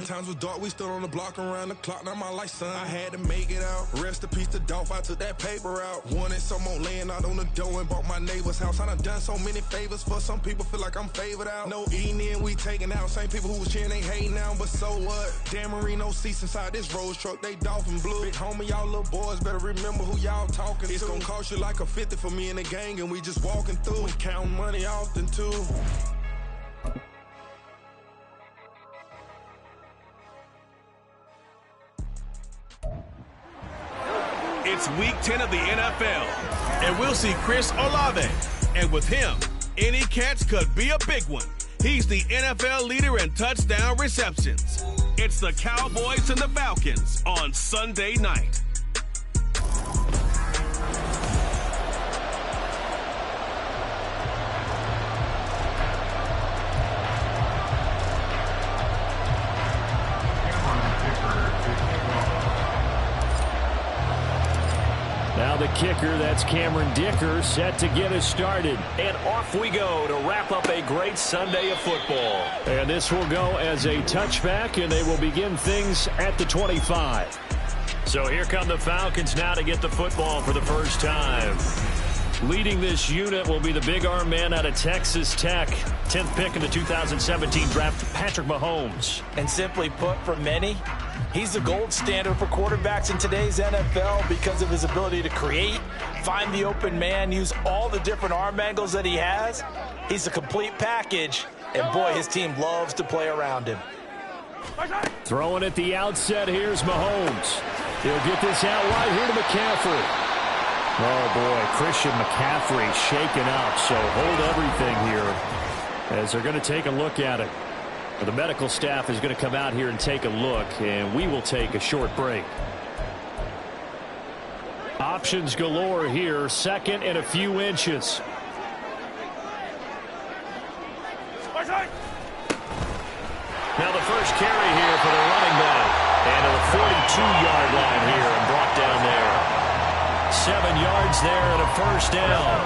Times was dark, we stood on the block around the clock. Now my life, son, I had to make it out. Rest in peace to Dolph, I took that paper out. Wanted some more laying out on the door and bought my neighbor's house. I done done so many favors for some people, feel like I'm favored out. No eating in, we taking out. Same people who was cheering, they hating now, but so what? Dan Marino seats inside this Rolls truck, they Dolphin blue. Big homie, y'all little boys better remember who y'all talking to. It's gonna cost you like a 50 for me and the gang, and we just walking through and counting money often too. It's week 10 of the NFL, and we'll see Chris Olave. And with him, any catch could be a big one. He's the NFL leader in touchdown receptions. It's the Cowboys and the Falcons on Sunday night. Now the kicker, that's Cameron Dicker, set to get us started. And off we go to wrap up a great Sunday of football. And this will go as a touchback, and they will begin things at the 25. So here come the Falcons now to get the football for the first time. Leading this unit will be the big arm man out of Texas Tech. 10th pick in the 2017 draft, Patrick Mahomes. And simply put, for many, he's the gold standard for quarterbacks in today's NFL because of his ability to create, find the open man, use all the different arm angles that he has. He's a complete package, and boy, his team loves to play around him. Throwing at the outset, here's Mahomes. He'll get this out wide here to McCaffrey. Oh, boy, Christian McCaffrey shaken up, so hold everything here as they're going to take a look at it. The medical staff is going to come out here and take a look, and we will take a short break. Options galore here, second and a few inches. Now the first carry here for the running back, and to the 42-yard line here and brought down there. 7 yards there and a first down.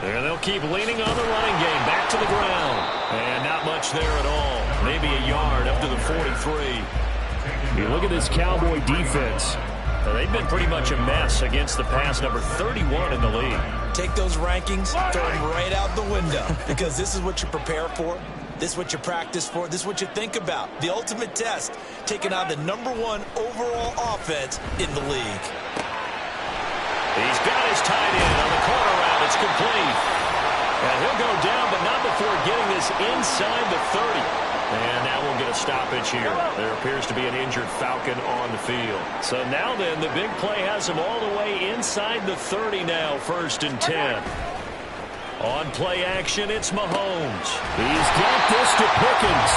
And they'll keep leaning on the running game. Back to the ground. And not much there at all. Maybe a yard up to the 43. You look at this Cowboy defense. They've been pretty much a mess against the pass, number 31 in the league. Take those rankings, throw them right out the window, because this is what you prepare for. This is what you practice for. This is what you think about. The ultimate test, taking on the #1 overall offense in the league. He's got his tight end on the corner route. It's complete. And he'll go down, but not before getting this inside the 30. And now we'll get a stoppage here. There appears to be an injured Falcon on the field. So now then, the big play has him all the way inside the 30 now, 1st and 10. On play action, it's Mahomes. He's got this to Pickens.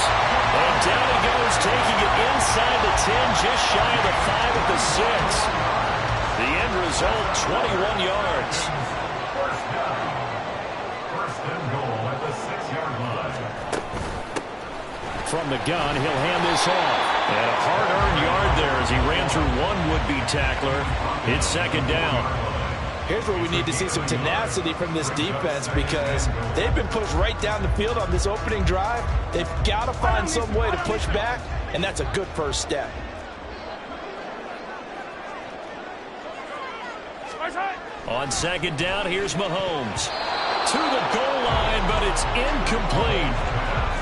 And down he goes, taking it inside the 10, just shy of the 5 at the 6. The end result, 21 yards. First and goal at the 6-yard line. From the gun, he'll hand this off. And a hard-earned yard there as he ran through one would-be tackler. It's 2nd down. Here's where we need to see some tenacity from this defense, because they've been pushed right down the field on this opening drive. They've got to find some way to push back, and that's a good first step. On 2nd down, here's Mahomes. To the goal line, but it's incomplete.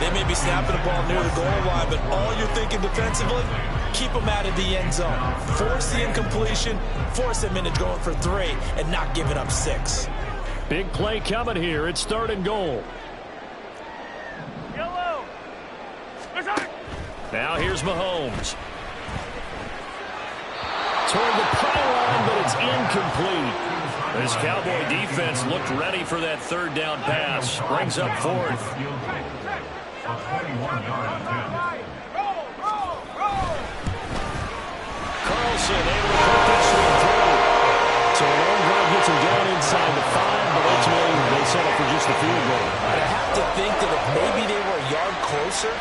They may be snapping the ball near the goal line, but all you're thinking defensively, keep them out of the end zone. Force the incompletion, force them into going for 3, and not giving up 6. Big play coming here. It's 3rd and goal. Yellow. Now here's Mahomes. Toward the pylon, but it's incomplete. This Cowboy defense looked ready for that 3rd down pass. Brings up 4th. Carlson able to put this one through. So a long drive gets him down inside the 5, but ultimately they settle for just the field goal. I have to think that if maybe they were a yard closer,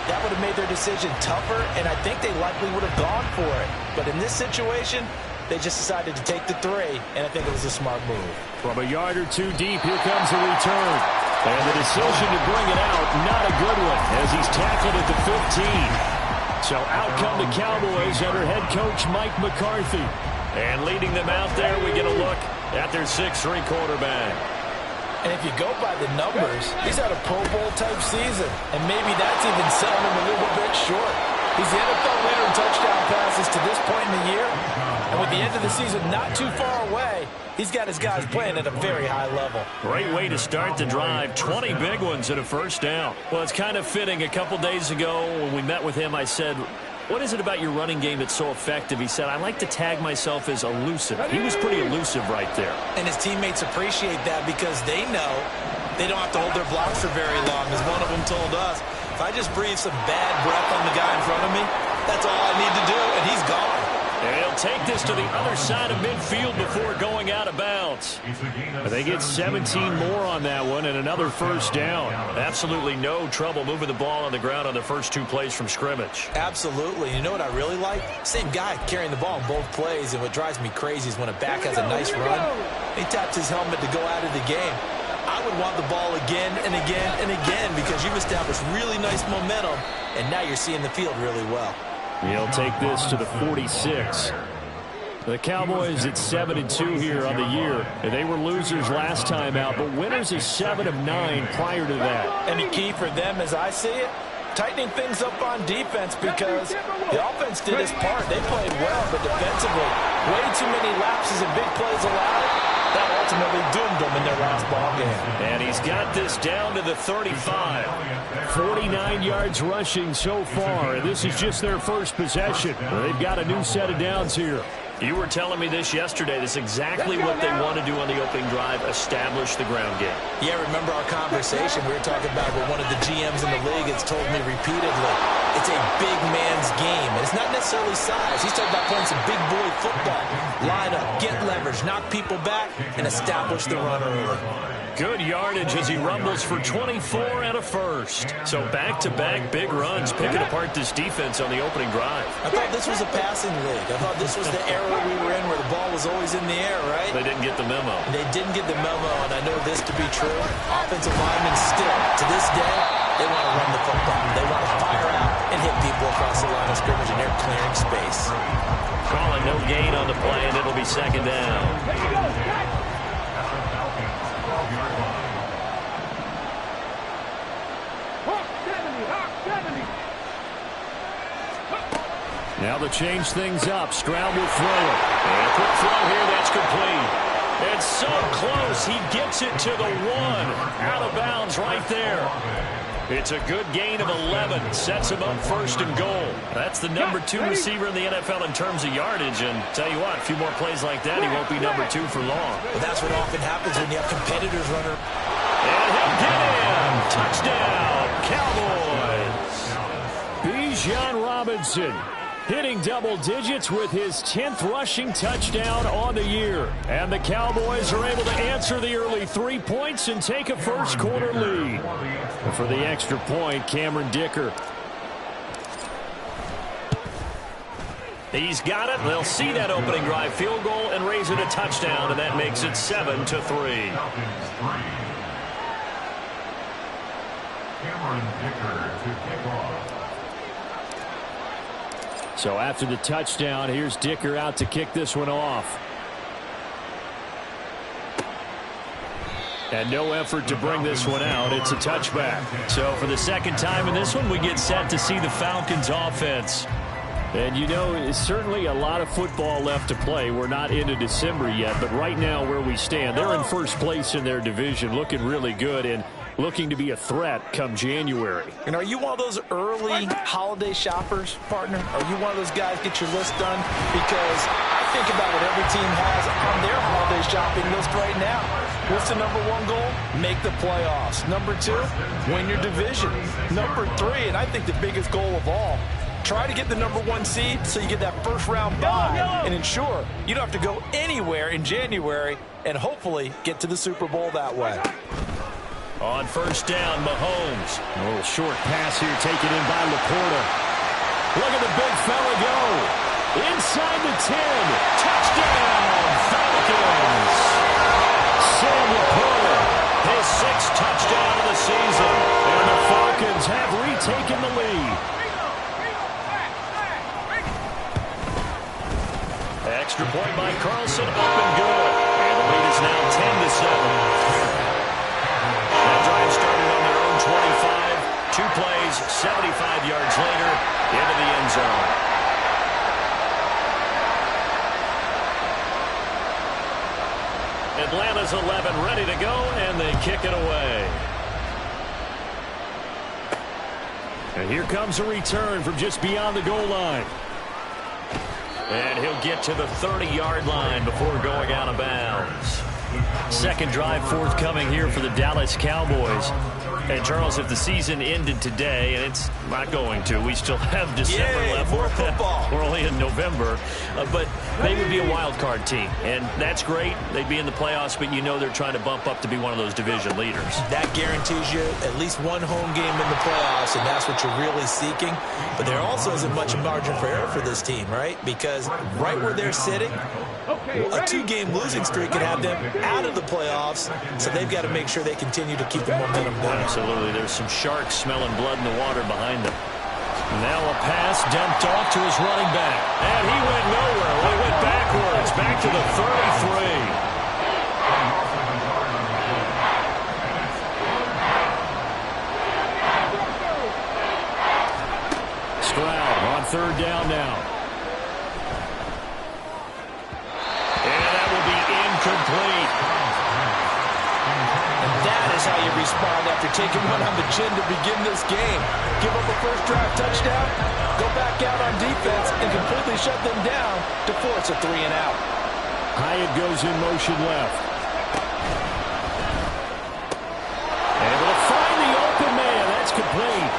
that would have made their decision tougher, and I think they likely would have gone for it. But in this situation, They just decided to take the 3, and I think it was a smart move. From a yard or two deep, here comes a return. And the decision to bring it out, not a good one, as he's tackled at the 15. So out come the Cowboys under head coach Mike McCarthy. And leading them out there, we get a look at their 6'3" quarterback. And if you go by the numbers, he's had a Pro Bowl type season. And maybe that's even selling him a little bit short. He's the NFL leader in touchdown passes to this point in the year. And with the end of the season not too far away, he's got his guys playing at a very high level. Great way to start the drive. 20 big ones and a first down. Well, it's kind of fitting. A couple days ago when we met with him, I said, what is it about your running game that's so effective? He said, I like to tag myself as elusive. He was pretty elusive right there. And his teammates appreciate that because they know they don't have to hold their blocks for very long. As one of them told us, if I just breathe some bad breath on the guy in front of me, that's all I need to do, and he's gone. And he'll take this to the other side of midfield before going out of bounds. They get 17 more on that one and another first down. Absolutely no trouble moving the ball on the ground on the first 2 plays from scrimmage. Absolutely. You know what I really like? Same guy carrying the ball in both plays, and what drives me crazy is when a back has a nice run, he taps his helmet to go out of the game. I would want the ball again and again and again because you've established really nice momentum, and now you're seeing the field really well. He'll take this to the 46. The Cowboys at 7-2 here on the year. They were losers last time out, but winners of 7 of 9 prior to that. And the key for them, as I see it, tightening things up on defense because the offense did its part. They played well, but defensively, way too many lapses and big plays allowed. That ultimately doomed them in their last ball game. And he's got this down to the 35. 49 yards rushing so far, and this is just their first possession. They've got a new set of downs here. You were telling me this yesterday. This is exactly what they want to do on the opening drive, establish the ground game. Yeah, remember our conversation we were talking about with one of the GMs in the league has told me repeatedly, it's a big man's game. And it's not necessarily size. He's talking about playing some big boy football. Line up, get leverage, knock people back, and establish the run early. Good yardage as he rumbles for 24 and a first. So back-to-back big runs picking apart this defense on the opening drive. I thought this was a passing league. I thought this was the era we were in where the ball was always in the air, right? They didn't get the memo. They didn't get the memo, and I know this to be true. Offensive linemen still, to this day, they want to run the football. They want to fire out and hit people across the line of scrimmage, and they're clearing space. Calling no gain on the play, and it'll be second down. Now to change things up, Stroud will throw it. And a quick throw here, that's complete. It's so close, he gets it to the 1. Out of bounds right there. It's a good gain of 11. Sets him up first and goal. That's the number 2 receiver in the NFL in terms of yardage. And tell you what, a few more plays like that, he won't be number 2 for long. Well, that's what often happens when you have competitors running. And he'll get in. Touchdown, Cowboys. Bijan Robinson hitting double digits with his 10th rushing touchdown on the year. And the Cowboys are able to answer the early 3 points and take a first quarter lead. And for the extra point, Cameron Dicker. He's got it. They'll see that opening drive field goal and raise it a touchdown, and that makes it 7-3. Cameron Dicker to kick off. So after the touchdown, here's Dicker out to kick this one off. And no effort to bring this one out. It's a touchback. So for the second time in this one, we get set to see the Falcons offense. And you know, it's certainly a lot of football left to play. We're not into December yet, but right now where we stand, they're in first place in their division, looking really good and looking to be a threat come January. And are you one of those early holiday shoppers, partner? Are you one of those guys get your list done? Because I think about what every team has on their holiday shopping list right now. What's the number 1 goal? Make the playoffs. Number 2, win your division. Number 3, and I think the biggest goal of all, try to get the number 1 seed so you get that first round bye and ensure you don't have to go anywhere in January and hopefully get to the Super Bowl that way. On first down, Mahomes. A little short pass here taken in by Laporta. Look at the big fella go. Inside the 10. Touchdown, Falcons. Sam Laporta, his 6th touchdown of the season. And the Falcons have retaken the lead. Extra point by Carlson, up and good. And the lead is now 10-7. That drive started on their own 25. 2 plays, 75 yards later, into the end zone. Atlanta's 11 ready to go, and they kick it away. And here comes a return from just beyond the goal line. And he'll get to the 30-yard line before going out of bounds. Second drive forthcoming here for the Dallas Cowboys. And, Charles, if the season ended today, and it's not going to, we still have December left. More football. We're only in November. But they would be a wild card team. And that's great. They'd be in the playoffs, but you know they're trying to bump up to be one of those division leaders. That guarantees you at least one home game in the playoffs, and that's what you're really seeking. But there also isn't much margin for error for this team, right? Because right where they're sitting, a 2-game losing streak could have them out of the playoffs, so they've got to make sure they continue to keep the momentum going. Absolutely. There's some sharks smelling blood in the water behind them. Now a pass dumped off to his running back. And he went nowhere. He went backwards, back to the 33. Stroud on 3rd down now. And that will be incomplete. And that is how you respond after taking one on the chin to begin this game. Give up a first drive touchdown, go back out on defense, and completely shut them down to force a 3-and-out. Hyatt goes in motion left. Able to find the open man. That's complete.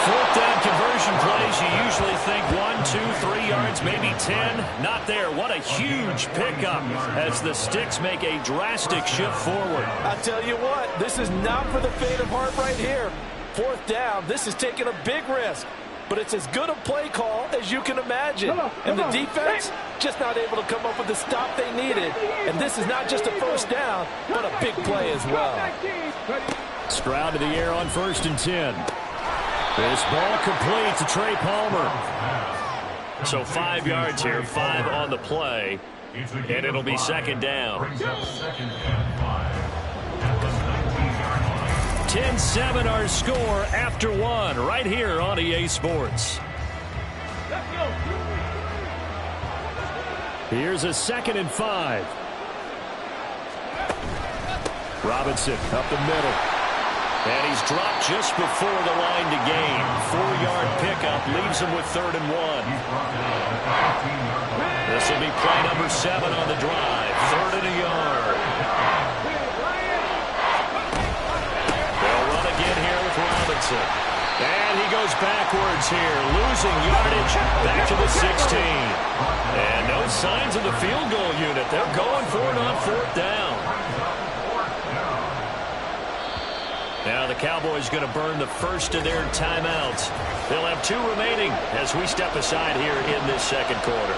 4th down conversion plays, you usually think 1, 2, 3 yards, maybe 10. Not there. What a huge pickup as the Sticks make a drastic shift forward. I'll tell you what, this is not for the faint of heart right here. 4th down, this is taking a big risk. But it's as good a play call as you can imagine. And the defense just not able to come up with the stop they needed. And this is not just a first down, but a big play as well. Stroud to the air on 1st and 10. This ball complete to Trey Palmer. So 5 yards here, 5 on the play, and it'll be 2nd down. 10-7 our score after 1 right here on EA Sports. Here's a 2nd and 5. Robinson up the middle. And he's dropped just before the line to gain. 4-yard pickup leaves him with 3rd and 1. This will be play number 7 on the drive. 3rd and a yard. They'll run again here with Robinson. And he goes backwards here, losing yardage back to the 16. And no signs of the field goal unit. They're going for it on 4th down. Now the Cowboys going to burn the first of their timeouts. They'll have 2 remaining as we step aside here in this 2nd quarter.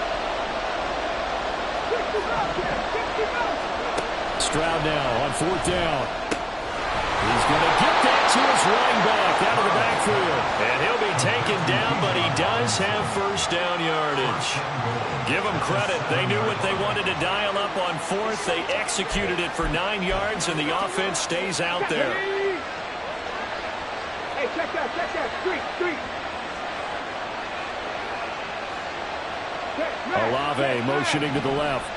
Stroud now on 4th down. He's going to get that to his running back out of the backfield. And he'll be taken down, but he does have first down yardage. Give them credit. They knew what they wanted to dial up on 4th. They executed it for 9 yards, and the offense stays out there. Hey, check that, street. Olave motioning to the left.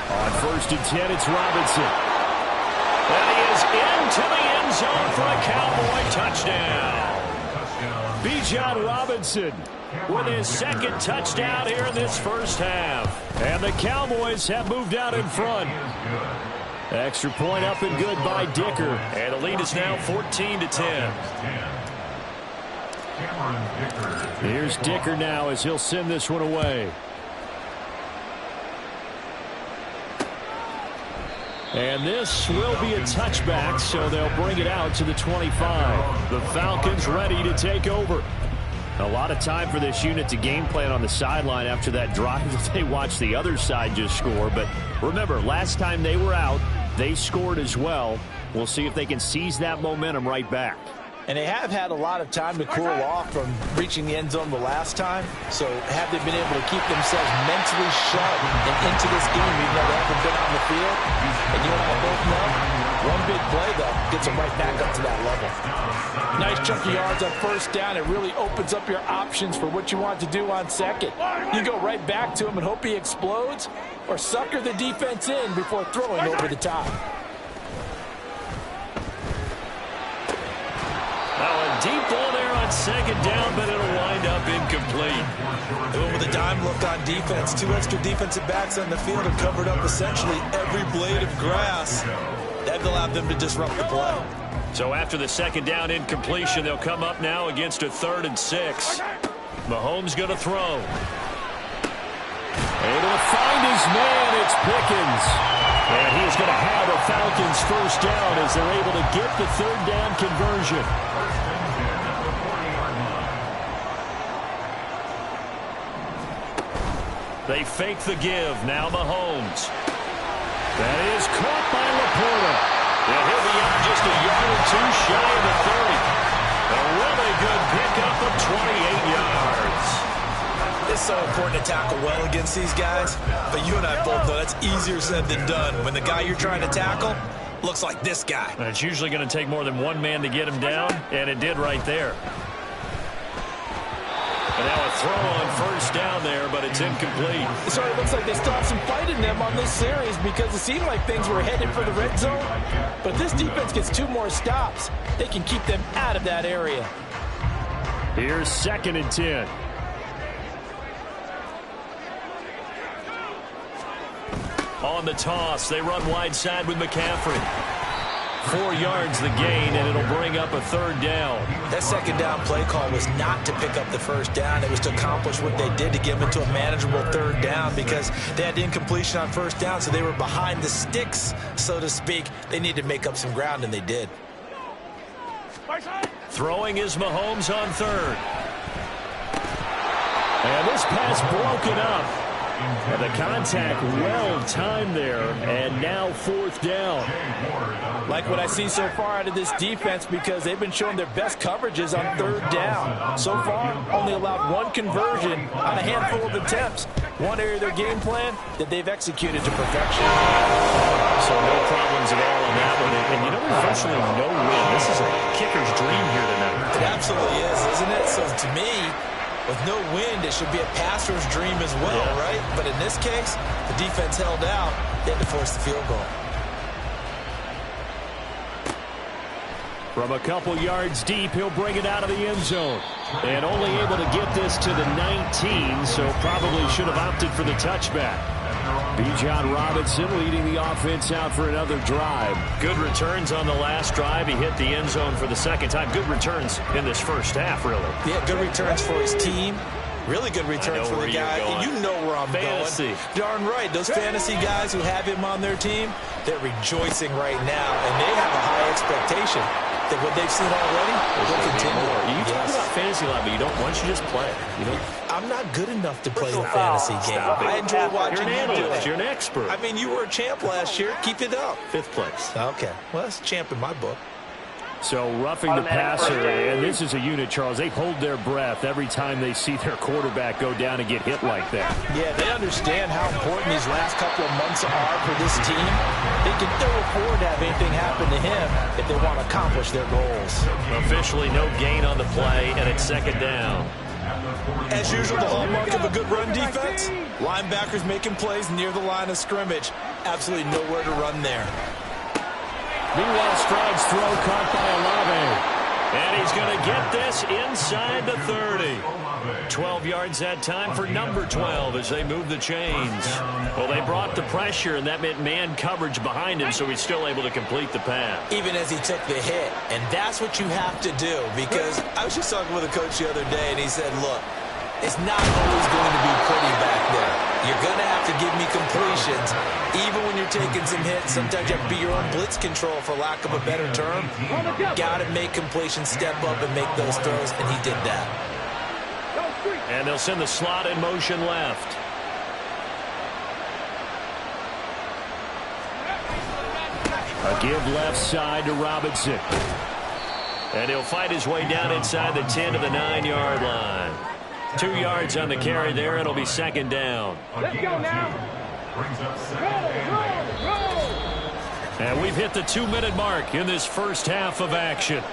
On 1st and 10, it's Robinson. And he is into the end zone for a Cowboy touchdown. Bijan Robinson with his 2nd touchdown here in this first half. And the Cowboys have moved out in front. Extra point up and good by Dicker. And the lead is now 14-10. Here's Dicker now as he'll send this one away. And this will be a touchback, so they'll bring it out to the 25. The Falcons ready to take over. A lot of time for this unit to game plan on the sideline after that drive that they watched the other side just score. But remember, last time they were out, they scored as well. We'll see if they can seize that momentum right back. And they have had a lot of time to cool off from reaching the end zone the last time. So have they been able to keep themselves mentally sharp and into this game, even though they haven't been on the field? And you and I both know, one big play, though, gets them right back up to that level. Nice chunk of yards on first down. It really opens up your options for what you want to do on second. You go right back to him and hope he explodes, or sucker the defense in before throwing over the top. Deep ball there on second down, but it'll wind up incomplete. With a dime look on defense, 2 extra defensive backs on the field have covered up essentially every blade of grass. That allowed them to disrupt the play. So after the second down incompletion, they'll come up now against a 3rd and 6. Mahomes going to throw. Able to find his man, it's Pickens. And he's going to have a Falcons first down as they're able to get the 3rd down conversion. They fake the give. Now Mahomes. That is caught by Laporta. And he'll be out just a yard or 2 shy of the 30. A really good pickup of 28 yards. It's so important to tackle well against these guys. But you and I both know that's easier said than done. When the guy you're trying to tackle looks like this guy. And it's usually going to take more than one man to get him down. And it did right there. And now a throw on first down there, but it's incomplete. So it looks like they still have some fight in them on this series because it seemed like things were headed for the red zone. But if this defense gets 2 more stops, they can keep them out of that area. Here's 2nd and 10. On the toss, they run wide side with McCaffrey. 4 yards the gain, and it'll bring up a 3rd down. That second down play call was not to pick up the first down. It was to accomplish what they did to get them into a manageable 3rd down because they had incompletion on first down, so they were behind the sticks, so to speak. They needed to make up some ground, and they did. Throwing is Mahomes on 3rd. And this pass broken up. And the contact well timed there, and now 4th down. Like what I see so far out of this defense because they've been showing their best coverages on 3rd down. So far, only allowed 1 conversion on a handful of attempts. One area of their game plan that they've executed to perfection. So no problems at all on that one. And you know, there's virtually no win. This is a kicker's dream here tonight. It absolutely is, isn't it? So to me, with no wind, it should be a passer's dream as well, right? But in this case, the defense held out. They had to force the field goal. From a couple yards deep, he'll bring it out of the end zone. And only able to get this to the 19, so probably should have opted for the touchback. Bijan Robinson leading the offense out for another drive. Good returns on the last drive. He hit the end zone for the 2nd time. Good returns in this first half, really. Yeah, good returns for his team. Really good returns for the guy. You know where I'm going. Darn right. Those fantasy guys who have him on their team, they're rejoicing right now, and they have a high expectation that what they've seen already will continue. You talk about fantasy a lot, but you don't. Why don't you just play? You know, I'm not good enough to play the fantasy game. I enjoy watching you do it. You're an expert. I mean, you were a champ last year. Keep it up. 5th place. Okay. Well, that's a champ in my book. So roughing the passer, and this is a unit, Charles. They hold their breath every time they see their quarterback go down and get hit like that. Yeah, they understand how important these last couple of months are for this team. They can ill afford to have anything happen to him if they want to accomplish their goals. Officially no gain on the play, and it's 2nd down. As usual, the hallmark of a good run defense, linebackers making plays near the line of scrimmage. Absolutely nowhere to run there. Meanwhile, Stroud's throw caught by Olave. And he's going to get this inside the 30. 12 yards that time for number 12 as they move the chains. Well, they brought the pressure, and that meant man coverage behind him, so he's still able to complete the pass. Even as he took the hit. And that's what you have to do, because I was just talking with a coach the other day, and he said, look, It's not always going to be pretty back there. You're going to have to give me completions. Even when you're taking some hits, sometimes you have to be your own blitz control, for lack of a better term. Got to make completions, step up and make those throws, and he did that. And they'll send the slot in motion left. A give left side to Robinson. And he'll fight his way down inside the 10 to the 9-yard line. 2 yards on the carry there. It'll be second down. Let's go now. Roll. And we've hit the 2-minute mark in this first half of action.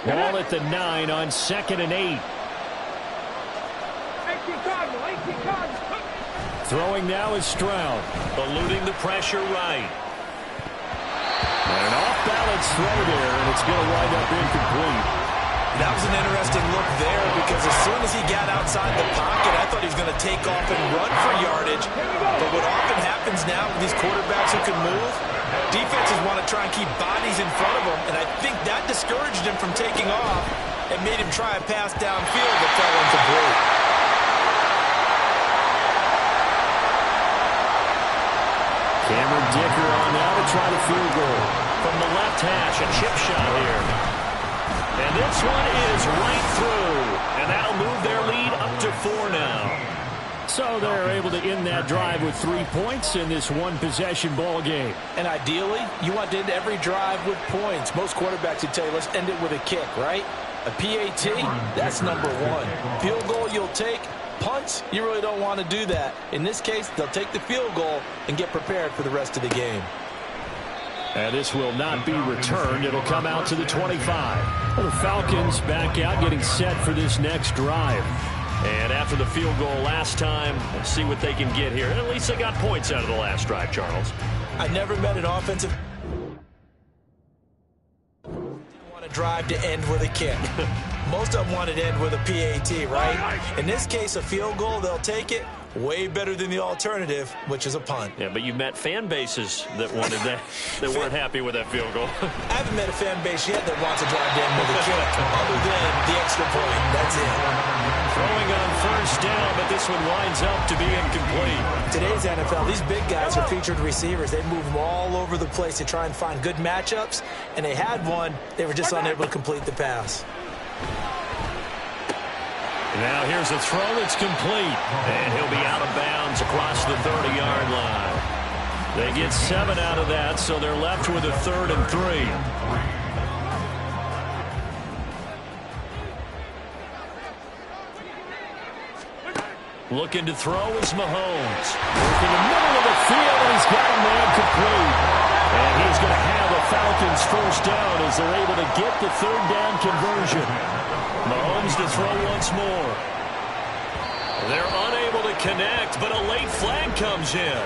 Ball at the 9 on 2nd and 8. 18 Cardinal. Throwing now is Stroud. Eluding the pressure right. And an off-balance throw there, and it's going to wind up incomplete. That was an interesting look there, because as soon as he got outside the pocket, I thought he was going to take off and run for yardage. But what often happens now with these quarterbacks who can move, defenses want to try and keep bodies in front of them, and I think that discouraged him from taking off and made him try a pass downfield that fell incomplete. Cameron Dicker on now to try the field goal. From the left hash, a chip shot here. And this one is right through. And that'll move their lead up to 4 now. So they're able to end that drive with 3 points in this one-possession ball game. And ideally, you want to end every drive with points. Most quarterbacks would tell you, let's end it with a kick, right? A PAT, that's number 1. Field goal you'll take. Punts, you really don't want to do that. In this case, they'll take the field goal and get prepared for the rest of the game. And this will not be returned. It'll come out to the 25. Well, the Falcons back out, getting set for this next drive. And after the field goal last time, we'll see what they can get here. And at least they got points out of the last drive, Charles. I never met an offensive drive to end with a kick. Most of them want it to end with a PAT, right? In this case, a field goal, they'll take it. Way better than the alternative, which is a punt. Yeah, but you've met fan bases that wanted that, that weren't happy with that field goal. I haven't met a fan base yet that wants to drive to end with a kick, other than the extra point. That's it. Throwing on first down, but this one winds up to be incomplete. Today's NFL, these big guys are featured receivers. They move them all over the place to try and find good matchups, and they had one. They were just unable to complete the pass. Now here's a throw that's complete, and he'll be out of bounds across the 30-yard line. They get 7 out of that, so they're left with a 3rd and 3. Looking to throw is Mahomes. Working the middle of the field, and he's got a man complete. And he's going to have the Falcons first down as they're able to get the 3rd down conversion. Mahomes to throw once more. They're unable to connect, but a late flag comes in.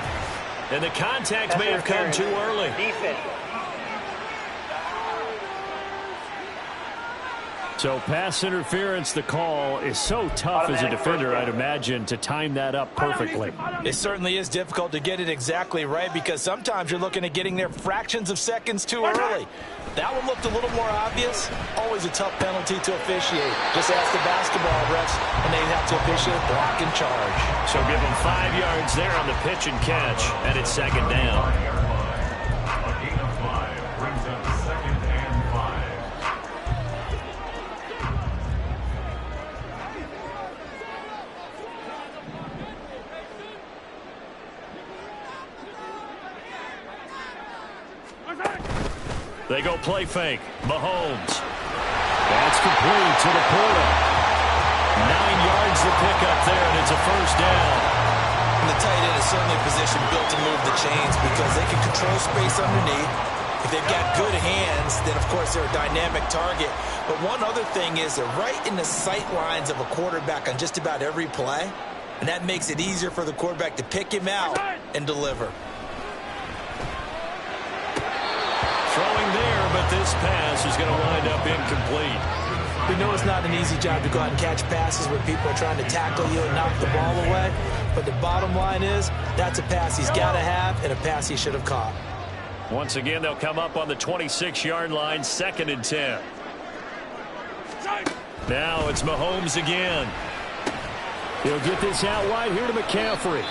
And the contact may have come too early. So pass interference, the call is so tough as a defender, I'd imagine, to time that up perfectly. It certainly is difficult to get it exactly right, because sometimes you're looking at getting there fractions of seconds too early. That one looked a little more obvious. Always a tough penalty to officiate. Just ask the basketball refs, and they have to officiate block and charge. So give them 5 yards there on the pitch and catch, and it's 2nd down. A gain of 5 brings up 2nd and 5. They go play fake. Mahomes. That's complete to the portal. 9 yards to pick up there, and it's a first down. And the tight end is certainly a position built to move the chains, because they can control space underneath. If they've got good hands, then of course they're a dynamic target. But one other thing is they're right in the sight lines of a quarterback on just about every play. And that makes it easier for the quarterback to pick him out and deliver. Throwing there, but this pass is going to wind up incomplete. We know it's not an easy job to go out and catch passes when people are trying to tackle you and knock the ball away. But the bottom line is, that's a pass he's got to have and a pass he should have caught. Once again, they'll come up on the 26-yard line, 2nd and 10. Now it's Mahomes again. He'll get this out wide here to McCaffrey.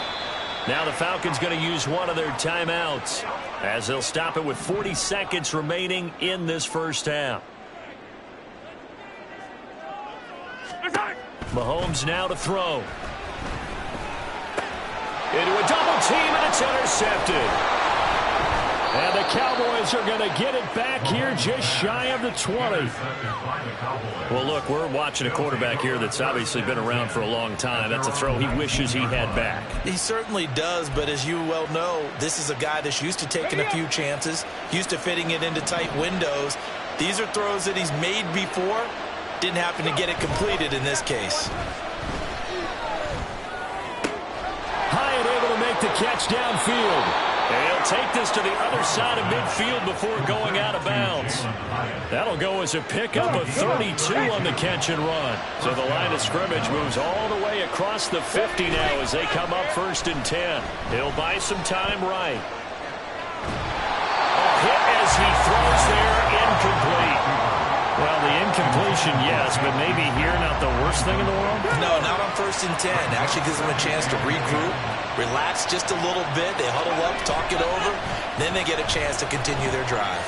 Now the Falcons going to use one of their timeouts as they'll stop it with 40 seconds remaining in this first half. Mahomes now to throw. Into a double team, and it's intercepted. And the Cowboys are going to get it back here just shy of the 20. Well, look, we're watching a quarterback here that's obviously been around for a long time. That's a throw he wishes he had back. He certainly does, but as you well know, this is a guy that's used to taking a few chances, used to fitting it into tight windows. These are throws that he's made before. Didn't happen to get it completed in this case. Hyatt able to make the catch downfield. And he'll take this to the other side of midfield before going out of bounds. That'll go as a pickup of 32 on the catch and run. So the line of scrimmage moves all the way across the 50 now as they come up 1st and 10. He'll buy some time right. A hit as he throws there, incomplete. Well, the incompletion, yes, but maybe here not the worst thing in the world? No, not on 1st and 10. Actually gives them a chance to regroup, relax just a little bit. They huddle up, talk it over. Then they get a chance to continue their drive.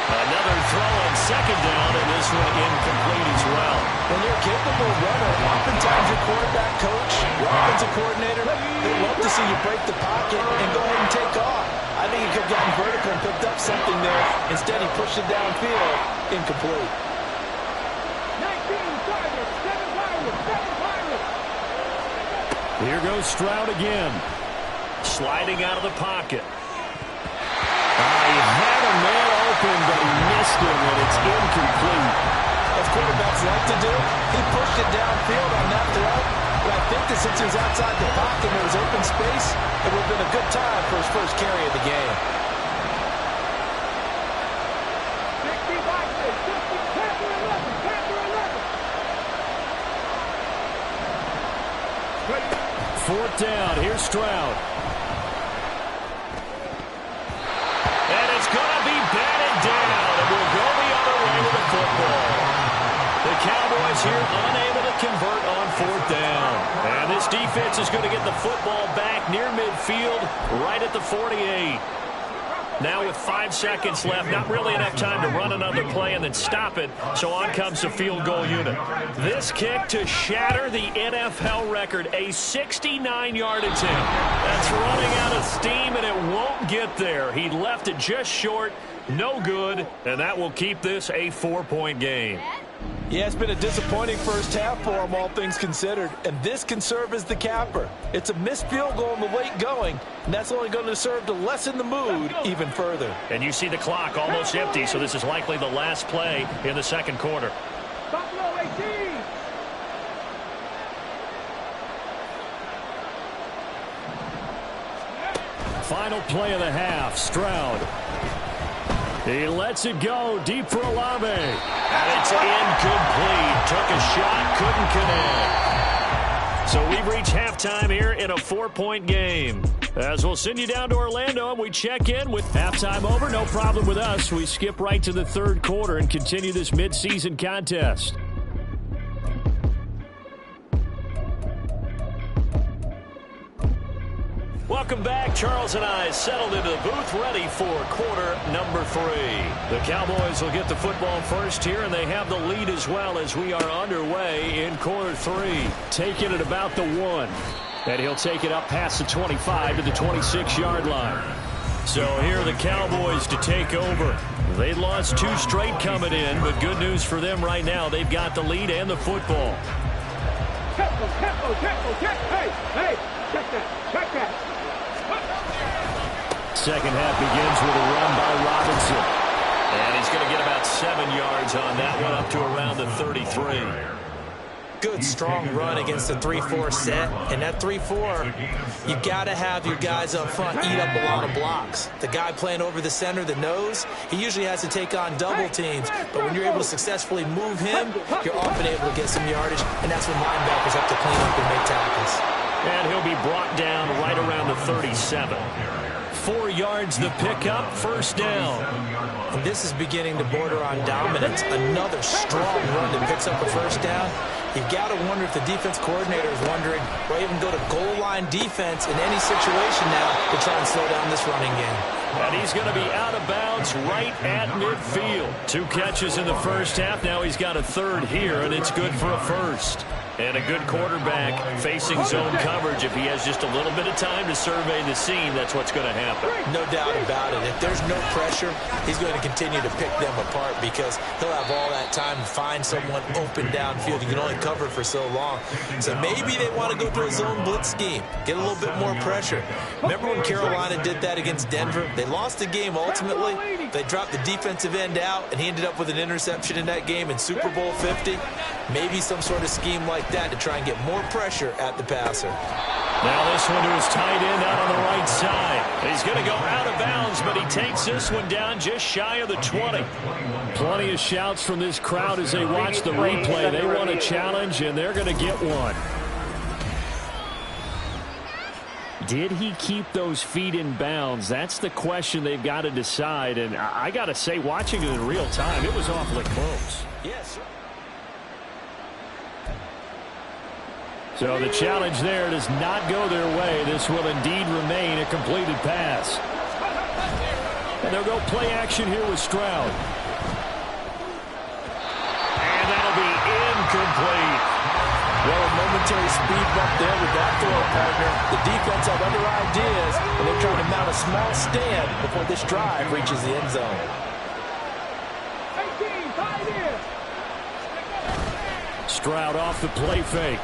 Another throw on 2nd down, and this one incomplete as well. When you're a capable runner, oftentimes your quarterback coach, your offensive coordinator, they love to see you break the pocket and go ahead and take off. I think he could have gotten vertical and picked up something there. Instead, he pushed it downfield. Incomplete. 19 targets, 7 Pirates. Here goes Stroud again. Sliding out of the pocket. He had a man open, but he missed him, and it's incomplete. As quarterbacks like to do, he pushed it downfield on that throw. But I think that since he was outside the pocket and there was open space, it would have been a good time for his first carry of the game. 60 boxes, 50, 10 to 11, 4th down, here's Stroud. And it's going to be batted down, and we'll go the other way with the football. The Cowboys here unable to convert on 4th down. And this defense is going to get the football back near midfield, right at the 48. Now with 5 seconds left, not really enough time to run another play and then stop it, so on comes the field goal unit. This kick to shatter the NFL record, a 69-yard attempt. That's running out of steam, and it won't get there. He left it just short, no good, and that will keep this a 4-point game. Yeah, it's been a disappointing first half for him, all things considered. And this can serve as the capper. It's a missed field goal in the late going, and that's only going to serve to lessen the mood even further. And you see the clock almost empty, so this is likely the last play in the 2nd quarter. Buffalo 18. Final play of the half, Stroud. He lets it go deep for Olave. And it's incomplete. Took a shot, couldn't connect. So we've reached halftime here in a 4-point game. As we'll send you down to Orlando and we check in with halftime over. No problem with us. We skip right to the 3rd quarter and continue this midseason contest. Welcome back. Charles and I settled into the booth, ready for quarter number 3. The Cowboys will get the football first here, and they have the lead as well as we are underway in quarter 3. Taking it about the 1. And he'll take it up past the 25 to the 26-yard line. So here are the Cowboys to take over. They lost 2 straight coming in, but good news for them right now. They've got the lead and the football. Tempo. Hey, check that. Second half begins with a run by Robinson. And he's going to get about 7 yards on that one, up to around the 33. Good, strong run against the 3-4 set. And that 3-4, you got to have your guys up front eat up a lot of blocks. The guy playing over the center, the nose, he usually has to take on double teams. But when you're able to successfully move him, you're often able to get some yardage. And that's when linebackers have to clean up and make tackles. And he'll be brought down right around the 37. 4 yards the pickup, first down. And this is beginning to border on dominance. Another strong run that picks up a first down. You've got to wonder if the defense coordinator is wondering, will I even go to goal line defense in any situation now to try and slow down this running game? And he's going to be out of bounds right at midfield. 2 catches in the first half. Now he's got a third here, and it's good for a first. And a good quarterback facing zone coverage. If he has just a little bit of time to survey the scene, that's what's going to happen. No doubt about it. If there's no pressure, he's going to continue to pick them apart because he'll have all that time to find someone open downfield. You can only cover for so long. So maybe they want to go to a zone blitz scheme, get a little bit more pressure. Remember when Carolina did that against Denver? They lost the game ultimately. They dropped the defensive end out, and he ended up with an interception in that game in Super Bowl 50. Maybe some sort of scheme like that to try and get more pressure at the passer. Now this one to his tight end out on the right side. He's going to go out of bounds, but he takes this one down just shy of the 20. Plenty of shouts from this crowd as they watch the replay. They want a challenge, and they're going to get one. Did he keep those feet in bounds? That's the question they've got to decide. And I got to say, watching it in real time, it was awfully close. Yes, sir. So the challenge there does not go their way. This will indeed remain a completed pass. And they'll go play action here with Stroud. And that'll be incomplete. Well, a momentary speed bump there with that throw, partner. The defense have other ideas, and they're trying to mount a small stand before this drive reaches the end zone. 18, tight end. Stroud off the play fake.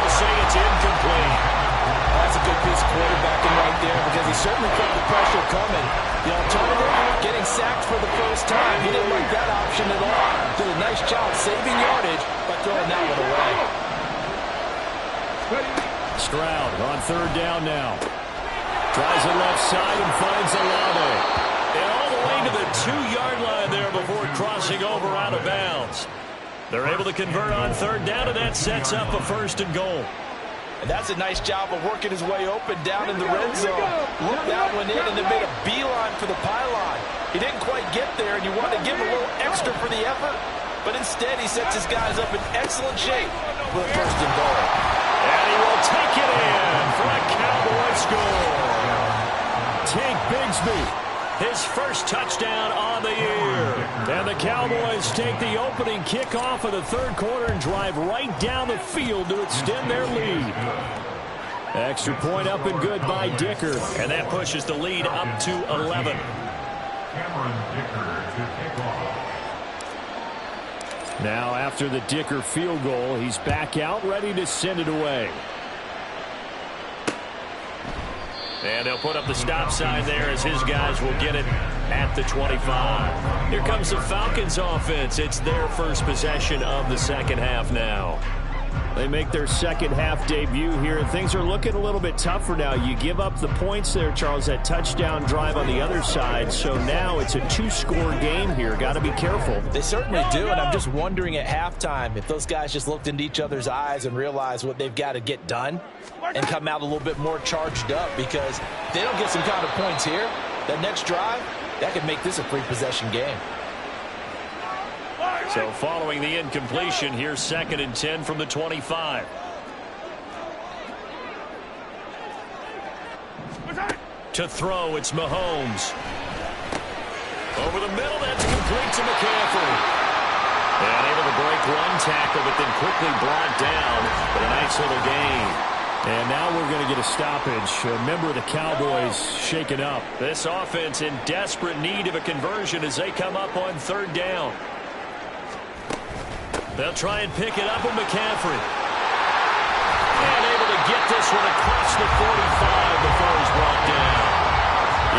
Say it's incomplete. That's a good piece of quarterbacking right there because he certainly felt the pressure coming. The alternative, getting sacked for the first time. He didn't like that option at all. Did a nice job saving yardage by throwing that one away. Stroud on third down now. Tries the left side and finds Olave. And all the way to the 2-yard line there before crossing over out of bounds. They're able to convert on third down, and that sets up a first and goal. And that's a nice job of working his way open down in the red zone. Looked that one in and then made a beeline for the pylon. He didn't quite get there, and you want to give him a little extra for the effort. But instead, he sets his guys up in excellent shape for a first and goal. And he will take it in for a Cowboy score. Tank Bigsby. His first touchdown on the year. And the Cowboys take the opening kickoff of the third quarter and drive right down the field to extend their lead. Extra point up and good by Dicker. And that pushes the lead up to 11. Cameron Dicker to kick off. Now after the Dicker field goal, he's back out ready to send it away. And they'll put up the stop sign there as his guys will get it at the 25. Here comes the Falcons offense. It's their first possession of the second half now. They make their second half debut here, and things are looking a little bit tougher now. You give up the points there, Charles, that touchdown drive on the other side. So now it's a 2-score game here. Got to be careful. They certainly do, and I'm just wondering at halftime if those guys just looked into each other's eyes and realized what they've got to get done and come out a little bit more charged up, because if they don't get some kind of points here, that next drive, that could make this a free possession game. So following the incompletion, here's 2nd and 10 from the 25. To throw, it's Mahomes. Over the middle, that's complete to McCaffrey. And able to break one tackle, but then quickly brought down. But a nice little gain. And now we're going to get a stoppage. A member of the Cowboys shaken up. This offense in desperate need of a conversion as they come up on third down. They'll try and pick it up with McCaffrey. And able to get this one across the 45 before he's brought down.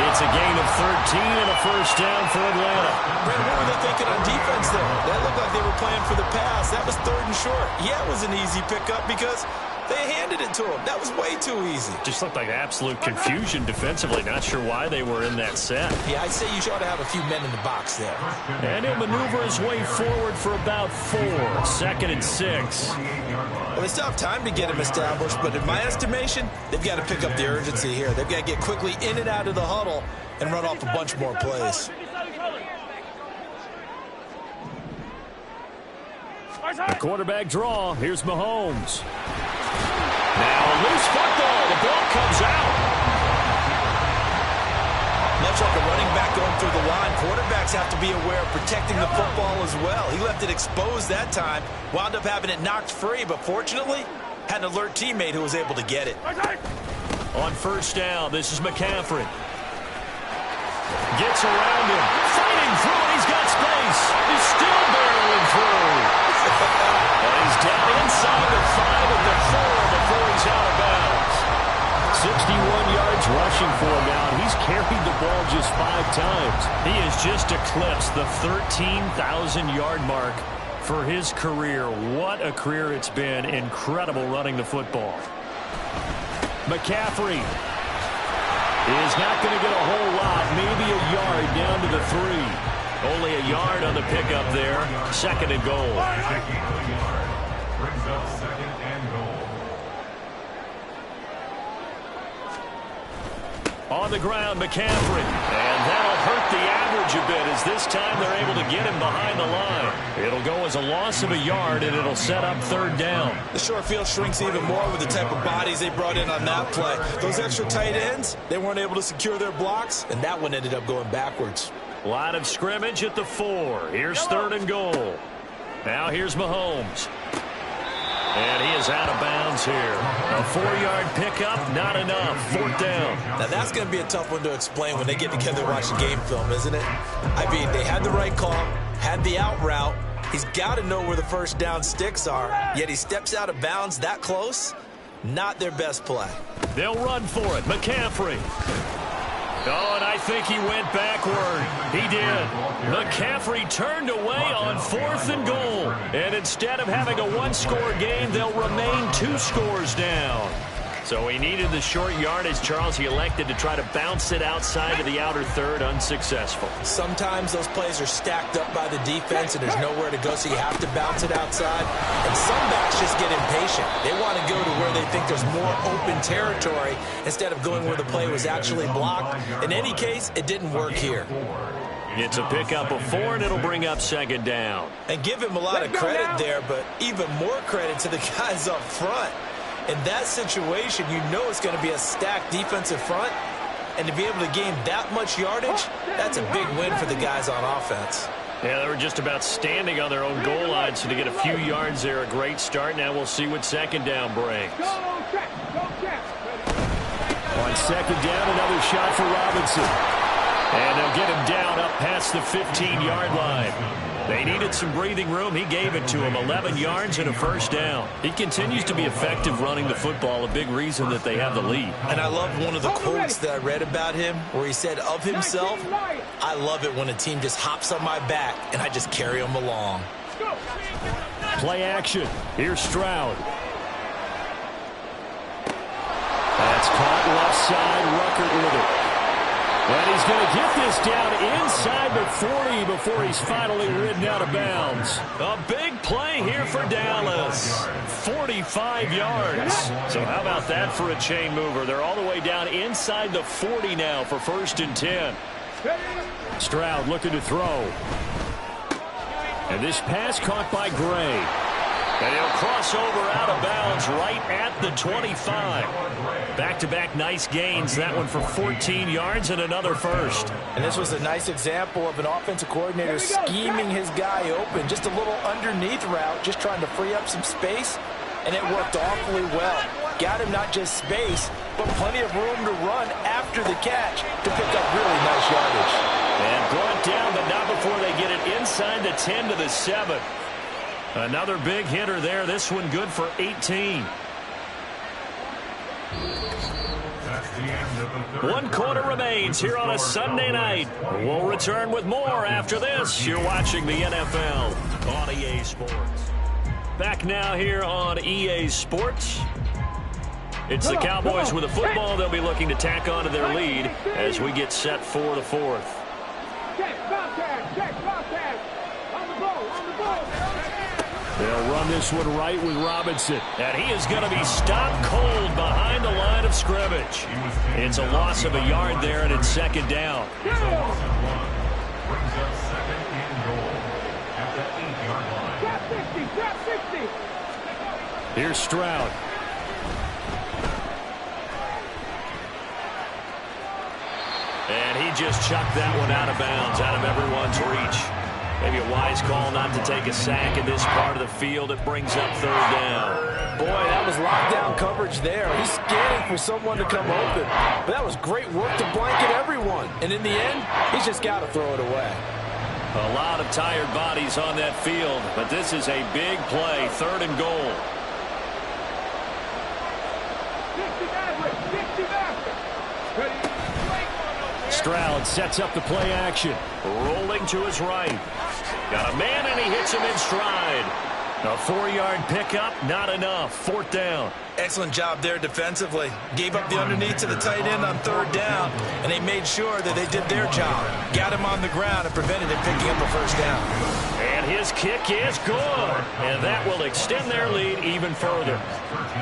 It's a gain of 13 and a first down for Atlanta. Brent, what were they thinking on defense there? That looked like they were playing for the pass. That was 3rd and short. Yeah, it was an easy pickup because They handed it to him. That was way too easy. Just looked like absolute confusion defensively. Not sure why they were in that set. Yeah, I'd say you ought to have a few men in the box there. And he'll maneuver his way forward for about 4. 2nd and 6. Well, they still have time to get him established, but in my estimation, they've got to pick up the urgency here. They've got to get quickly in and out of the huddle and run off a bunch more plays. The quarterback draw. Here's Mahomes. Now a loose football. The ball comes out. Much like a running back going through the line, quarterbacks have to be aware of protecting the football as well. He left it exposed that time, wound up having it knocked free, but fortunately, had an alert teammate who was able to get it. On 1st down, this is McCaffrey. Gets around him. Fighting through it. He's got space. He's still barreling through. And he's down inside the 5 at the 4 before he's out of bounds. 61 yards rushing for him now. He's carried the ball just 5 times. He has just eclipsed the 13,000-yard mark for his career. What a career it's been. Incredible running the football. McCaffrey is not going to get a whole lot. Maybe a yard down to the 3. Only a yard on the pickup there. 2nd and goal. Brings up 2nd and goal. On the ground, McCaffrey. And that'll hurt the average a bit as this time they're able to get him behind the line. It'll go as a loss of a yard, and it'll set up 3rd down. The short field shrinks even more with the type of bodies they brought in on that play. Those extra tight ends, they weren't able to secure their blocks, and that one ended up going backwards. Line of scrimmage at the 4. Here's 3rd and goal. Now here's Mahomes. And he is out of bounds here. A 4-yard pickup, not enough. 4th down. Now that's going to be a tough one to explain when they get together and watch the game film, isn't it? I mean, they had the right call, had the out route. He's got to know where the 1st down sticks are, yet he steps out of bounds that close. Not their best play. They'll run for it. McCaffrey. Oh, and I think he went backward. He did. McCaffrey turned away on 4th and goal. And instead of having a 1-score game, they'll remain 2 scores down. So he needed the short yardage, Charles. He elected to try to bounce it outside of the outer 3rd, unsuccessful. Sometimes those plays are stacked up by the defense and there's nowhere to go, so you have to bounce it outside. And some backs just get impatient. They want to go to where they think there's more open territory instead of going where the play was actually blocked. In any case, it didn't work here. It's a pickup of 4, and it'll bring up 2nd down. And give him a lot of credit there, but even more credit to the guys up front. In that situation, you know it's going to be a stacked defensive front, and to be able to gain that much yardage, that's a big win for the guys on offense. Yeah, they were just about standing on their own goal line, so to get a few yards there, a great start. Now we'll see what 2nd down brings. On 2nd down, another shot for Robinson. And they'll get him down up past the 15-yard line. They needed some breathing room. He gave it to him. 11 yards and a 1st down. He continues to be effective running the football, a big reason that they have the lead. And I love one of the quotes that I read about him where he said of himself, "I love it when a team just hops on my back and I just carry them along." Play action. Here's Stroud. That's caught left side. Ruckert with it. And he's going to get this down inside the 40 before he's finally ridden out of bounds. A big play here for Dallas. 45 yards. So how about that for a chain mover? They're all the way down inside the 40 now for 1st and 10. Stroud looking to throw. And this pass caught by Gray. And he'll cross over out of bounds right at the 25. Back-to-back nice gains. That one for 14 yards and another 1st. And this was a nice example of an offensive coordinator scheming his guy open. Just a little underneath route, just trying to free up some space. And it worked awfully well. Got him not just space, but plenty of room to run after the catch to pick up really nice yardage. And brought down, but not before they get it inside the 10 to the 7. Another big hitter there. This one good for 18. One quarter remains here on a Sunday night. We'll return with more after this. You're watching the NFL on EA Sports. Back now here on EA Sports. It's the Cowboys with a football. They'll be looking to tack on to their lead as we get set for the fourth. Check contact. On the ball. They'll run this one right with Robinson. And he is going to be stopped cold behind the line of scrimmage. It's a loss of a yard there, and it's second down. Brings up second and goal at the 8-yard line. Trap 60. Here's Stroud. And he just chucked that one out of bounds, out of everyone's reach. Maybe a wise call not to take a sack in this part of the field. It brings up third down. Boy, that was lockdown coverage there. He's scanning for someone to come open. But that was great work to blanket everyone. And in the end, he's just got to throw it away. A lot of tired bodies on that field, but this is a big play, third and goal. 50 Stroud sets up the play action. Rolling to his right. Got a man, and he hits him in stride. A 4-yard pickup, not enough. Fourth down. Excellent job there defensively. Gave up the underneath to the tight end on third down, and they made sure that they did their job. Got him on the ground and prevented him picking up a first down. And his kick is good. And that will extend their lead even further.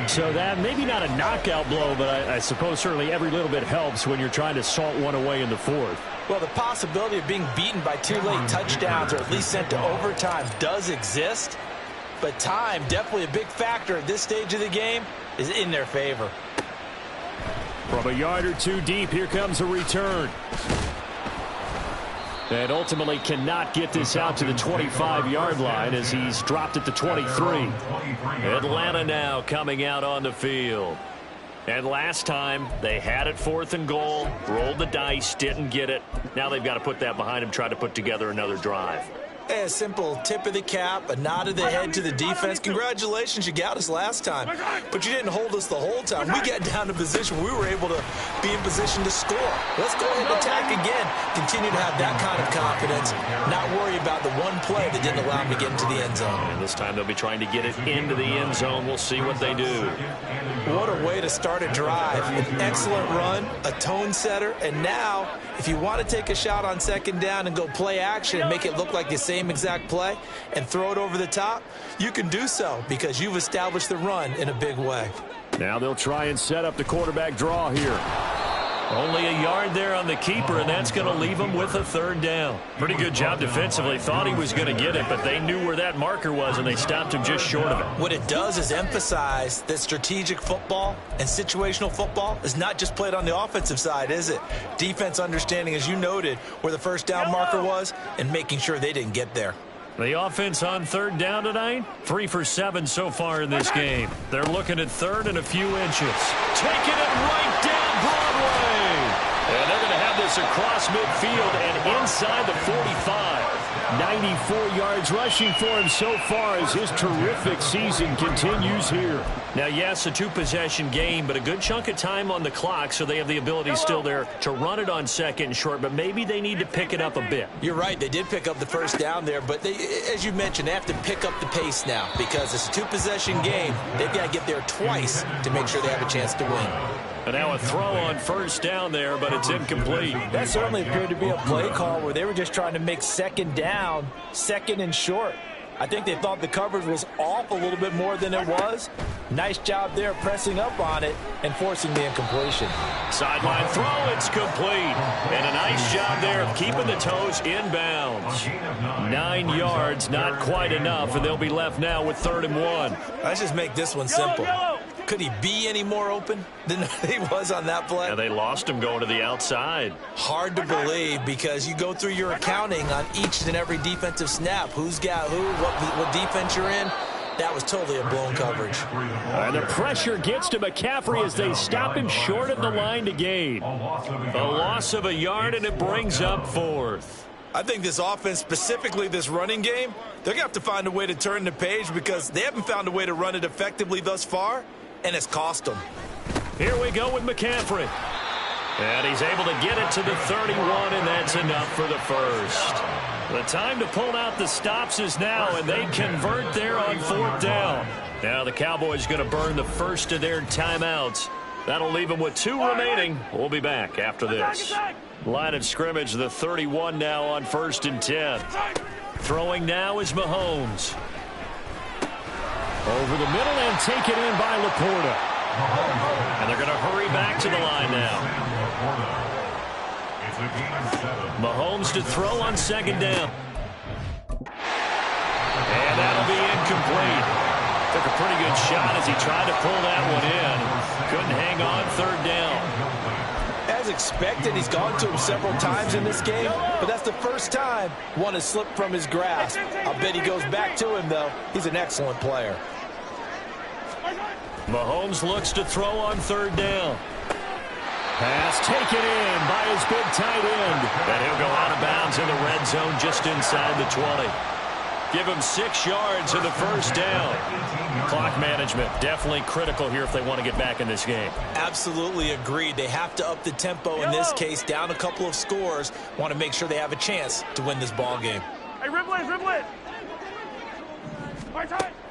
So that maybe not a knockout blow, but I suppose certainly every little bit helps when you're trying to salt one away in the fourth. Well, the possibility of being beaten by 2 late touchdowns or at least sent to overtime does exist. But time, definitely a big factor at this stage of the game, is in their favor. From a yard or two deep, here comes a return. And ultimately cannot get this out to the 25-yard line as he's dropped at the 23. Atlanta now coming out on the field. And last time, they had it fourth and goal, rolled the dice, didn't get it. Now they've got to put that behind them, try to put together another drive. A simple tip of the cap, a nod of the head to the defense. Congratulations, you got us last time. But you didn't hold us the whole time. We got down to position where we were able to be in position to score. Let's go ahead and attack again. Continue to have that kind of confidence. Not worry about the one play that didn't allow them to get into the end zone. And this time they'll be trying to get it into the end zone. We'll see what they do. What a way to start a drive. An excellent run, a tone setter, and now if you want to take a shot on second down and go play action and make it look like the same exact play and throw it over the top, you can do so because you've established the run in a big way. Now they'll try and set up the quarterback draw here. Only a yard there on the keeper, and that's going to leave him with a third down. Pretty good job defensively. Thought he was going to get it, but they knew where that marker was, and they stopped him just short of it. What it does is emphasize that strategic football and situational football is not just played on the offensive side, is it? Defense understanding, as you noted, where the first down marker was and making sure they didn't get there. The offense on third down tonight, 3 for 7 so far in this game. They're looking at third and a few inches. Taking it right down Broadway. And they're going to have this across midfield and inside the 45. 94 yards rushing for him so far as his terrific season continues here. Now, yes, a 2-possession game, but a good chunk of time on the clock, so they have the ability still there to run it on second and short, but maybe they need to pick it up a bit. You're right. They did pick up the first down there, but they, as you mentioned, they have to pick up the pace now because it's a 2-possession game. They've got to get there twice to make sure they have a chance to win. And now a throw on first down there, but it's incomplete. That certainly appeared to be a play call where they were just trying to make second down, second and short. I think they thought the coverage was off a little bit more than it was. Nice job there pressing up on it and forcing the incompletion. Sideline throw, it's complete. And a nice job there of keeping the toes inbounds. 9 yards, not quite enough, and they'll be left now with 3rd and 1. Let's just make this one simple. Could he be any more open than he was on that play? Yeah, they lost him going to the outside. Hard to believe because you go through your accounting on each and every defensive snap. Who's got who, what defense you're in. That was totally a blown coverage. And the pressure gets to McCaffrey as they stop him short of the line to gain. A loss of a yard, and it brings up 4th. I think this offense, specifically this running game, they're going to have to find a way to turn the page because they haven't found a way to run it effectively thus far, and it's cost them. Here we go with McCaffrey. And he's able to get it to the 31, and that's enough for the first. The time to pull out the stops is now, and they convert there on 4th down. Now the Cowboys going to burn the first of their timeouts That'll leave him with 2 remaining. We'll be back after this. Line of scrimmage, the 31 now on 1st and 10. Throwing now is Mahomes. Over the middle and taken in by Laporta. And they're going to hurry back to the line now. Mahomes to throw on 2nd down. And that'll be incomplete. Took a pretty good shot as he tried to pull that one in. Couldn't hang on 3rd down. As expected, he's gone to him several times in this game, but that's the first time one has slipped from his grasp. I'll bet he goes back to him, though. He's an excellent player. Mahomes looks to throw on 3rd down. Pass taken in by his big tight end. And he'll go out of bounds in the red zone just inside the 20. Give him 6 yards in the 1st down. Clock management definitely critical here if they want to get back in this game. Absolutely agreed. They have to up the tempo in this case, down a couple of scores. Want to make sure they have a chance to win this ball game. Hey, ribble it.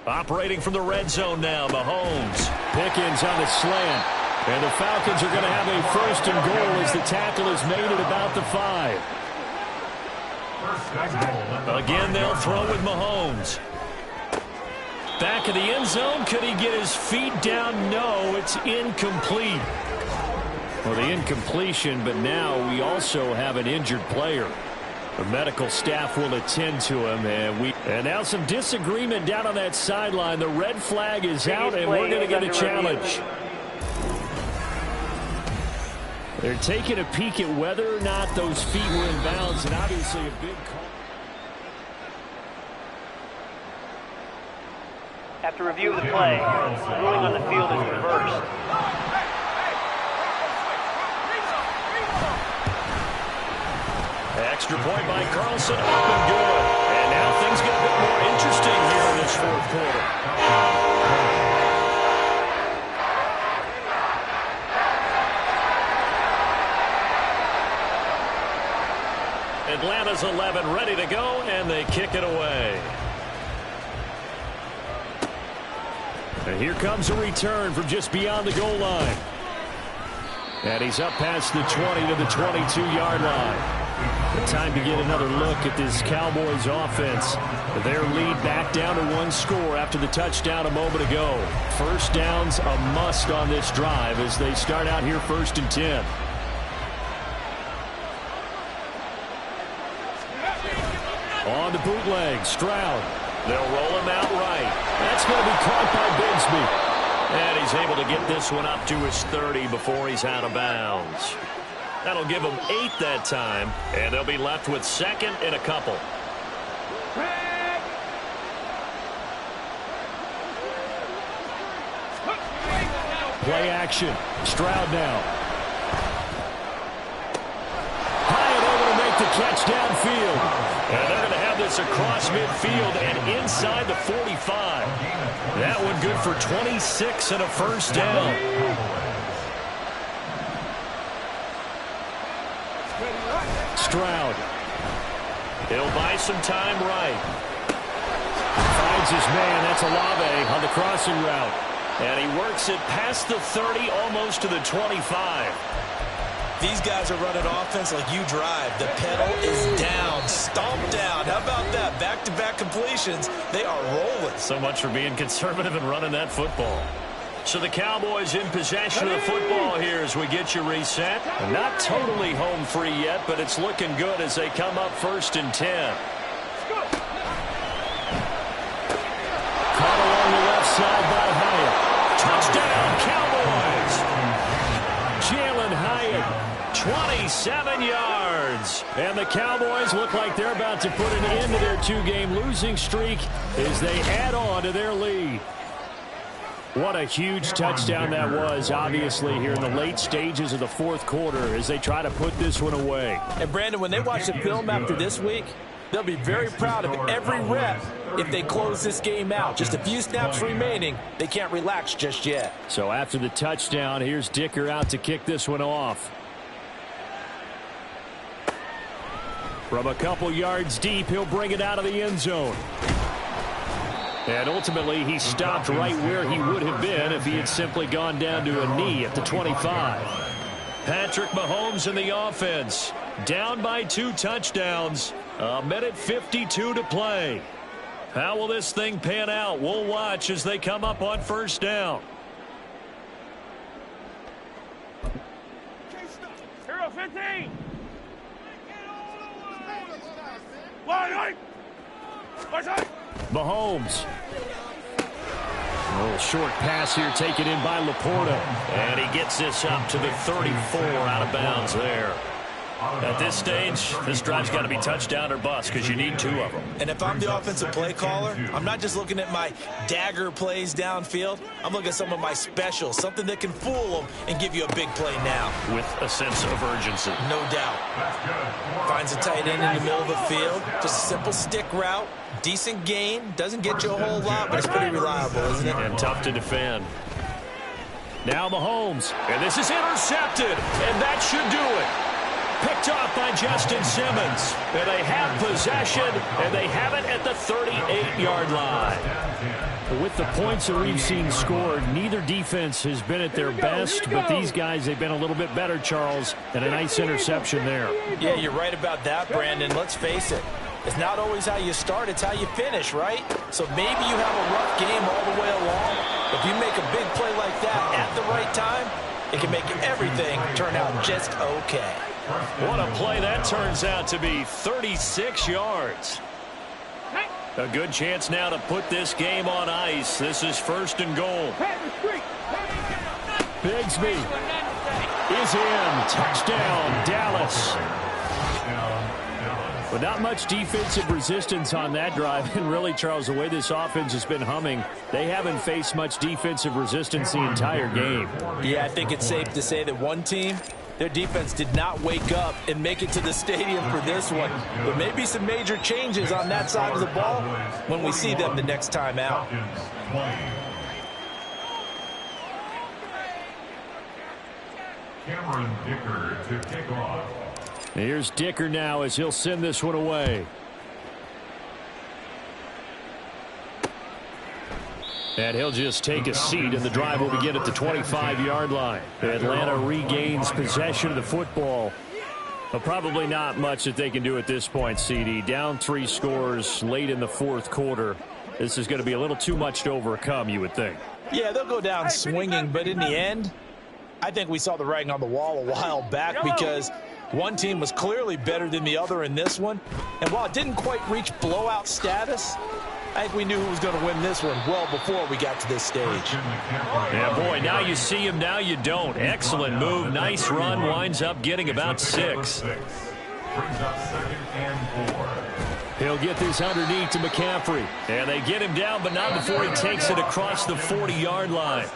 Operating from the red zone now, Mahomes. Pickens on the slant. And the Falcons are going to have a 1st and goal as the tackle is made at about the 5. Again, they'll throw with Mahomes. Back of the end zone. Could he get his feet down? No, it's incomplete. Well, the incompletion, but now we also have an injured player. The medical staff will attend to him, and now some disagreement down on that sideline. The red flag is out, and we're going to get a challenge. They're taking a peek at whether or not those feet were in bounds, and obviously a big call. After review of the play, the ruling on the field is reversed. Extra point by Carlson, up and good. And now things get a bit more interesting here in this 4th quarter. Atlanta's 11 ready to go, and they kick it away. And here comes a return from just beyond the goal line. And he's up past the 20 to the 22-yard line. Time to get another look at this Cowboys offense. Their lead back down to 1 score after the touchdown a moment ago. 1st down's a must on this drive as they start out here 1st and 10. On the bootleg, Stroud. They'll roll him out right. That's going to be caught by Bigsby. And he's able to get this one up to his 30 before he's out of bounds. That'll give them 8 that time, and they'll be left with 2nd and a couple. Play action. Stroud now. Hyatt over to make the catch downfield. And they're going to have this across midfield and inside the 45. That one good for 26 and a 1st down. Stroud. He'll buy some time right. Finds his man. That's Olave on the crossing route. And he works it past the 30, almost to the 25. These guys are running offense like you drive. The pedal is down, stomped down. How about that? Back-to-back completions. They are rolling. So much for being conservative and running that football. So the Cowboys in possession of the football here as we get you reset. Not totally home free yet, but it's looking good as they come up 1st and 10. Caught along the left side by Hyatt. Touchdown, Cowboys! Jalen Hyatt, 27 yards. And the Cowboys look like they're about to put an end to their 2-game losing streak as they add on to their lead. What a huge touchdown that was, obviously, here in the late stages of the 4th quarter as they try to put this one away. And, Brandon, when they watch the film after this week, they'll be very proud of every rep if they close this game out. Just a few snaps remaining. They can't relax just yet. So after the touchdown, here's Dicker out to kick this one off. From a couple yards deep, he'll bring it out of the end zone. And ultimately, he stopped right where he would have been if he had simply gone down to a knee at the 25. Patrick Mahomes in the offense. Down by 2 touchdowns. 1:52 to play. How will this thing pan out? We'll watch as they come up on first down. Hero 15. Mahomes. A little short pass here taken in by Laporta. And he gets this up to the 34 out of bounds there. At this stage, this drive's got to be touchdown or bust because you need 2 of them. And if I'm the offensive play caller, I'm not just looking at my dagger plays downfield. I'm looking at some of my specials, something that can fool them and give you a big play now. With a sense of urgency. No doubt. Finds a tight end in the middle of the field. Just a simple stick route. Decent gain. Doesn't get you a whole lot, but it's pretty reliable, isn't it? And tough to defend. Now Mahomes. And this is intercepted. And that should do it. Picked off by Justin Simmons. And they have possession, and they have it at the 38-yard line. With the points that we've seen scored, neither defense has been at their best, but these guys, they've been a little bit better, Charles, and a nice interception there. Yeah, you're right about that, Brandon. Let's face it. It's not always how you start, it's how you finish, right? So maybe you have a rough game all the way along. If you make a big play like that at the right time, it can make everything turn out just okay. What a play that turns out to be. 36 yards. A good chance now to put this game on ice. This is 1st and goal. Bigsby is in. Touchdown, Dallas. But not much defensive resistance on that drive. And really, Charles, the way this offense has been humming, they haven't faced much defensive resistance the entire game. Yeah, I think it's safe to say that one team, their defense did not wake up and make it to the stadium for this one. There may be some major changes on that side of the ball when we see them the next time out. Cameron Dicker to kick off. Here's Dicker now as he'll send this one away. And he'll just take a seat, and the drive will begin at the 25-yard line. Atlanta regains possession of the football. But probably not much that they can do at this point, CD. Down 3 scores late in the 4th quarter. This is going to be a little too much to overcome, you would think. Yeah, they'll go down swinging, but in the end, I think we saw the writing on the wall a while back because one team was clearly better than the other in this one. And while it didn't quite reach blowout status, I think we knew who was going to win this one well before we got to this stage. Yeah, boy, now you see him, now you don't. Excellent move, nice run, winds up getting about 6. Brings up 2nd and 4. He'll get this underneath to McCaffrey. And they get him down, but not before he takes it across the 40-yard line.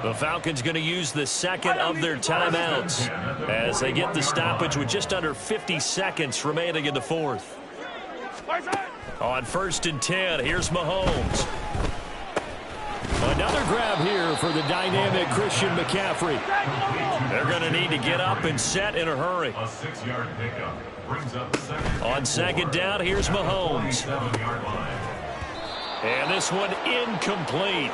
The Falcons going to use the 2nd of their timeouts as they get the stoppage with just under 50 seconds remaining in the 4th. On 1st and 10, here's Mahomes. Another grab here for the dynamic Christian McCaffrey. They're going to need to get up and set in a hurry. A 6-yard pickup brings up 2nd. On 2nd down, here's Mahomes. 7-yard line. And this one incomplete.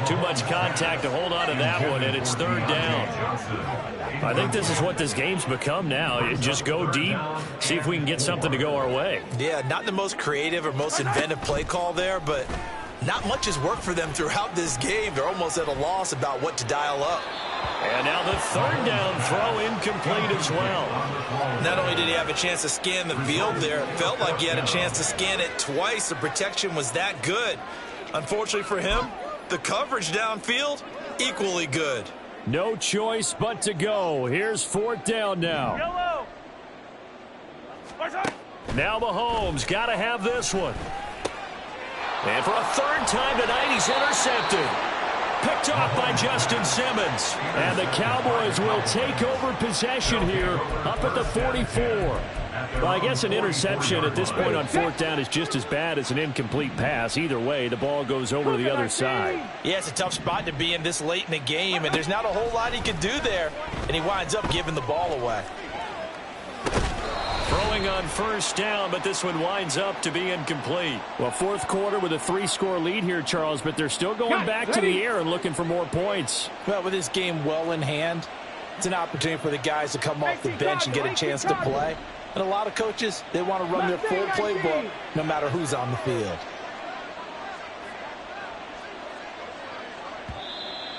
Too much contact to hold on to that one, and it's 3rd down. I think this is what this game's become now. Just go deep, see if we can get something to go our way. Yeah, not the most creative or most inventive play call there, but not much has worked for them throughout this game. They're almost at a loss about what to dial up. And now the 3rd down throw incomplete as well. Not only did he have a chance to scan the field there, it felt like he had a chance to scan it twice. The protection was that good. Unfortunately for him, the coverage downfield, equally good. No choice but to go. Here's 4th down now. Now Mahomes got to have this one. And for a 3rd time tonight, he's intercepted. Picked off by Justin Simmons. And the Cowboys will take over possession here up at the 44. Well, I guess an interception at this point on 4th down is just as bad as an incomplete pass. Either way, the ball goes over to the other side. Yeah, it's a tough spot to be in this late in the game, and there's not a whole lot he could do there, and he winds up giving the ball away. Throwing looking on first down, but this one winds up to be incomplete. Well, fourth quarter with a 3-score lead here, Charles, but they're still going back to the air and looking for more points. Well, with this game well in hand, it's an opportunity for the guys to come off the bench and get a chance to play. And a lot of coaches, they want to run their full playbook no matter who's on the field.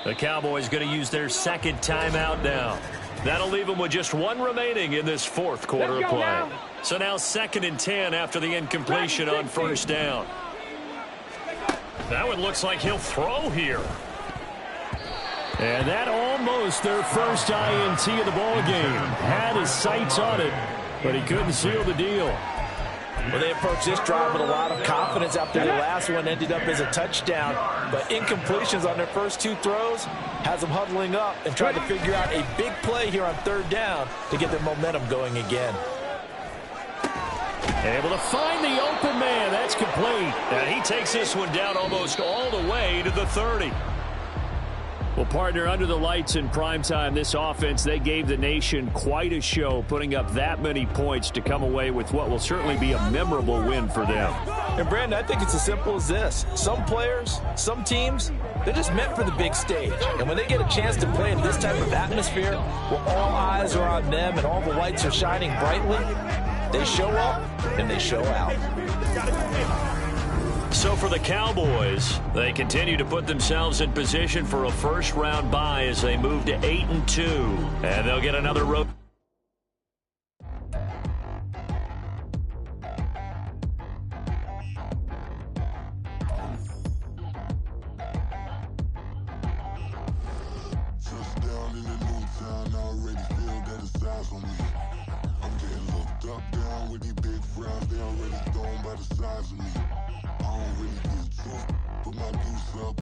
The Cowboys going to use their second timeout now. That'll leave them with just one remaining in this fourth quarter of play. So now 2nd and 10 after the incompletion on first down. That one looks like he'll throw here. And that almost their first INT of the ball game. Had his sights on it, but he couldn't seal the deal. Well, they approached this drive with a lot of confidence after the last one ended up as a touchdown. But incompletions on their first 2 throws has them huddling up and trying to figure out a big play here on 3rd down to get their momentum going again. Able to find the open man. That's complete. And he takes this one down almost all the way to the 30. Well, partner, under the lights in primetime, this offense, they gave the nation quite a show, putting up that many points to come away with what will certainly be a memorable win for them. And, Brandon, I think it's as simple as this. Some players, some teams, they're just meant for the big stage. And when they get a chance to play in this type of atmosphere, where all eyes are on them and all the lights are shining brightly, they show up and they show out. So for the Cowboys, they continue to put themselves in position for a first-round bye as they move to 8-2. And they'll get another road. Touchdown in the new town, I already feel that it's eyes on me. I'm getting looked up, down with these big frowns, they already gone by the size of me. I don't really get too, put my goose up.